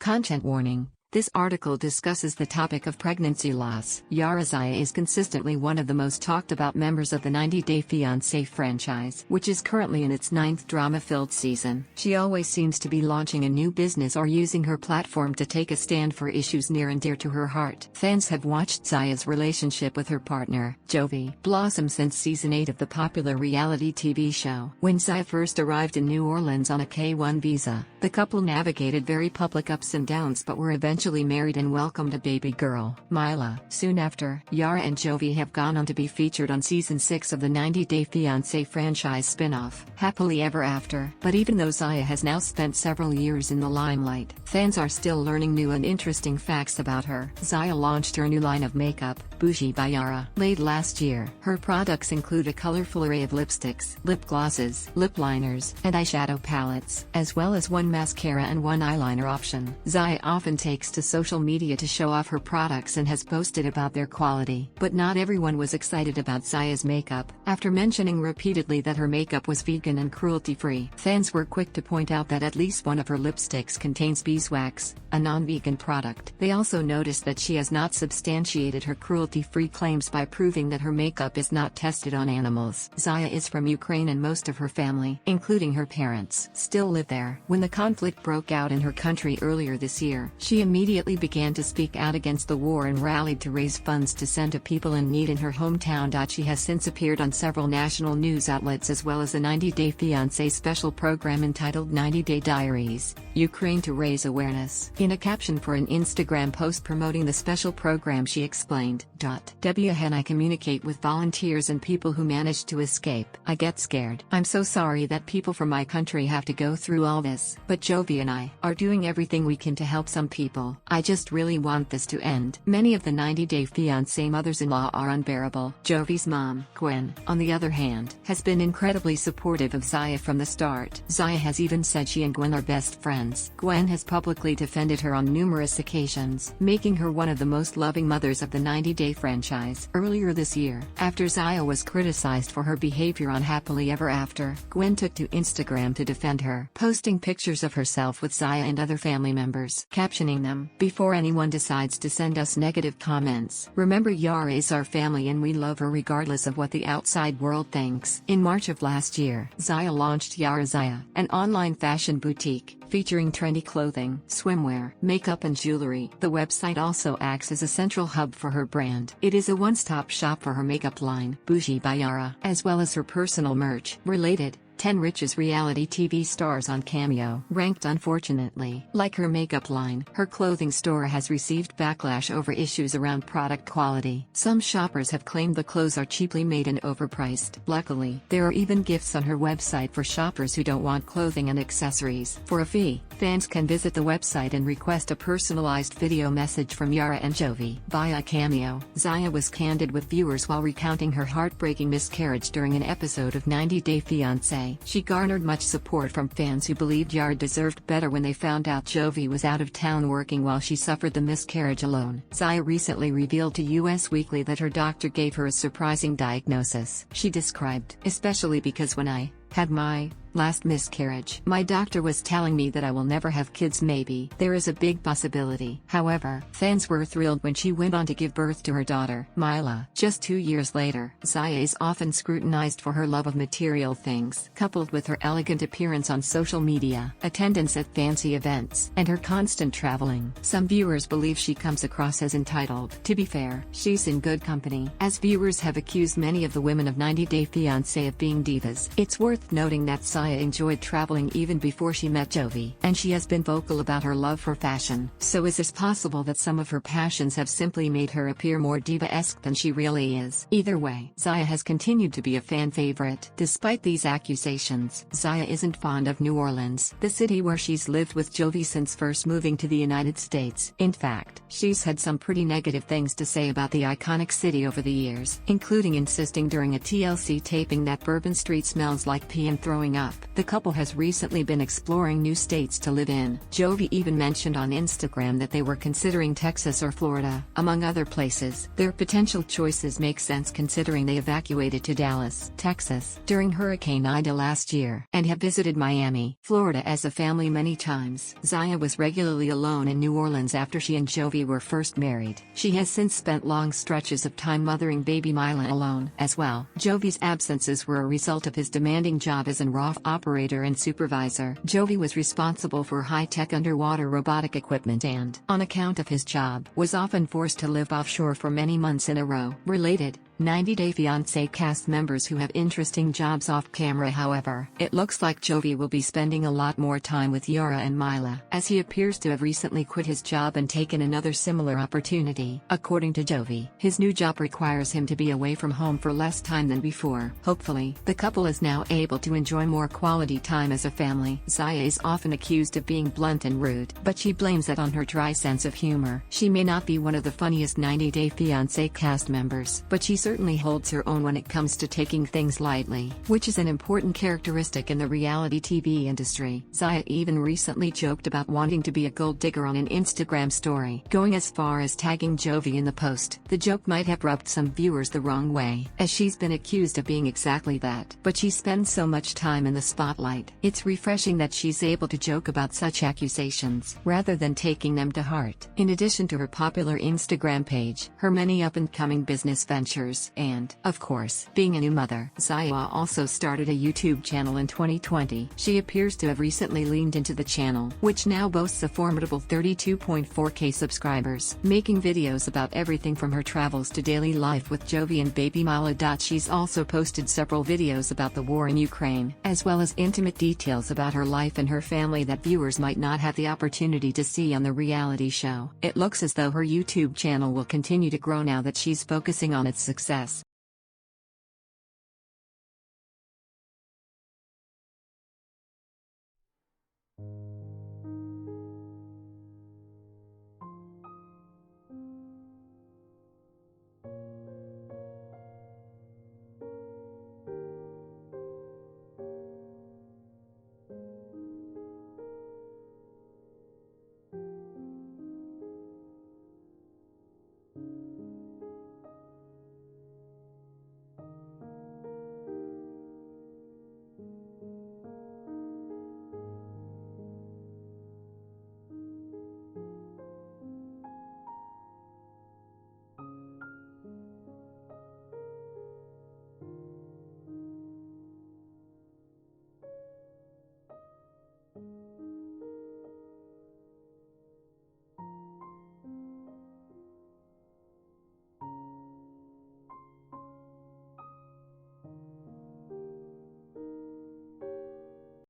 Content warning. This article discusses the topic of pregnancy loss. Yara Zaya is consistently one of the most talked about members of the 90 Day Fiancé franchise, which is currently in its 9th drama-filled season. She always seems to be launching a new business or using her platform to take a stand for issues near and dear to her heart. Fans have watched Zaya's relationship with her partner, Jovi, blossom since season 8 of the popular reality TV show. When Zaya first arrived in New Orleans on a K-1 visa, the couple navigated very public ups and downs but were eventually married and welcomed a baby girl, Mila. Soon after, Yara and Jovi have gone on to be featured on season 6 of the 90 Day Fiancé franchise spin-off, Happily Ever After. But even though Zaya has now spent several years in the limelight, fans are still learning new and interesting facts about her. Zaya launched her new line of makeup, Bougie by Yara, late last year. Her products include a colorful array of lipsticks, lip glosses, lip liners, and eyeshadow palettes, as well as one mascara and one eyeliner option. Zaya often takes to social media to show off her products and has posted about their quality. But not everyone was excited about Zaya's makeup. After mentioning repeatedly that her makeup was vegan and cruelty-free, fans were quick to point out that at least one of her lipsticks contains beeswax, a non-vegan product. They also noticed that she has not substantiated her cruelty-free claims by proving that her makeup is not tested on animals. Zaya is from Ukraine and most of her family, including her parents, still live there. When the conflict broke out in her country earlier this year, she immediately began to speak out against the war and rallied to raise funds to send to people in need in her hometown. She has since appeared on several national news outlets as well as a 90 Day Fiancé special program entitled 90 Day Diaries, Ukraine to raise awareness. In a caption for an Instagram post promoting the special program, she explained, "When I communicate with volunteers and people who manage to escape, I get scared. I'm so sorry that people from my country have to go through all this, but Jovi and I are doing everything we can to help some people. I just really want this to end." Many of the 90 Day Fiancé mothers-in-law are unbearable. Jovi's mom, Gwen, on the other hand, has been incredibly supportive of Zaya from the start. Zaya has even said she and Gwen are best friends. Gwen has publicly defended her on numerous occasions, making her one of the most loving mothers of the 90 Day franchise. Earlier this year, after Zaya was criticized for her behavior on Happily Ever After, Gwen took to Instagram to defend her, posting pictures of herself with Zaya and other family members, captioning them, "Before anyone decides to send us negative comments, remember Yara is our family and we love her regardless of what the outside world thinks." In March of last year, Zaya launched Yara Zaya, an online fashion boutique, featuring trendy clothing, swimwear, makeup and jewelry. The website also acts as a central hub for her brand. It is a one-stop shop for her makeup line, Bougie by Yara, as well as her personal merch. Related, 10 richest reality TV stars on Cameo, ranked unfortunately. Like her makeup line, her clothing store has received backlash over issues around product quality. Some shoppers have claimed the clothes are cheaply made and overpriced. Luckily, there are even gifts on her website for shoppers who don't want clothing and accessories. For a fee, fans can visit the website and request a personalized video message from Yara and Jovi. Via Cameo, Zaya was candid with viewers while recounting her heartbreaking miscarriage during an episode of 90 Day Fiancé. She garnered much support from fans who believed Yara deserved better when they found out Jovi was out of town working while she suffered the miscarriage alone. Zaya recently revealed to US Weekly that her doctor gave her a surprising diagnosis. She described, "Especially because when I had my last miscarriage, my doctor was telling me that I will never have kids. Maybe there is a big possibility." However, fans were thrilled when she went on to give birth to her daughter, Mila. Just 2 years later, Zaya is often scrutinized for her love of material things, coupled with her elegant appearance on social media, attendance at fancy events, and her constant traveling. Some viewers believe she comes across as entitled. To be fair, she's in good company, as viewers have accused many of the women of 90 Day Fiancé of being divas. It's worth noting that Zaya enjoyed traveling even before she met Jovi, and she has been vocal about her love for fashion. So is it possible that some of her passions have simply made her appear more diva-esque than she really is? Either way, Zaya has continued to be a fan favorite. Despite these accusations, Zaya isn't fond of New Orleans, the city where she's lived with Jovi since first moving to the United States. In fact, she's had some pretty negative things to say about the iconic city over the years, including insisting during a TLC taping that Bourbon Street smells like pee and throwing up. The couple has recently been exploring new states to live in. Jovi even mentioned on Instagram that they were considering Texas or Florida, among other places. Their potential choices make sense considering they evacuated to Dallas, Texas, during Hurricane Ida last year, and have visited Miami, Florida as a family many times. Zaya was regularly alone in New Orleans after she and Jovi were first married. She has since spent long stretches of time mothering baby Mila alone, as well. Jovi's absences were a result of his demanding job as an RAF operator and supervisor. Jovi was responsible for high-tech underwater robotic equipment and, on account of his job, was often forced to live offshore for many months in a row. Related 90 Day Fiancé cast members who have interesting jobs off camera. However, it looks like Jovi will be spending a lot more time with Yara and Mila, as he appears to have recently quit his job and taken another similar opportunity. According to Jovi, his new job requires him to be away from home for less time than before. Hopefully, the couple is now able to enjoy more quality time as a family. Zaya is often accused of being blunt and rude, but she blames that on her dry sense of humor. She may not be one of the funniest 90 Day Fiancé cast members, but she certainly holds her own when it comes to taking things lightly, which is an important characteristic in the reality TV industry. Zaya even recently joked about wanting to be a gold digger on an Instagram story, going as far as tagging Jovi in the post. The joke might have rubbed some viewers the wrong way, as she's been accused of being exactly that, but she spends so much time in the spotlight. It's refreshing that she's able to joke about such accusations, rather than taking them to heart. In addition to her popular Instagram page, her many up-and-coming business ventures, and, of course, being a new mother, Zaya also started a YouTube channel in 2020. She appears to have recently leaned into the channel, which now boasts a formidable 32.4K subscribers, making videos about everything from her travels to daily life with Jovi and baby Mila. She's also posted several videos about the war in Ukraine, as well as intimate details about her life and her family that viewers might not have the opportunity to see on the reality show. It looks as though her YouTube channel will continue to grow now that she's focusing on its success.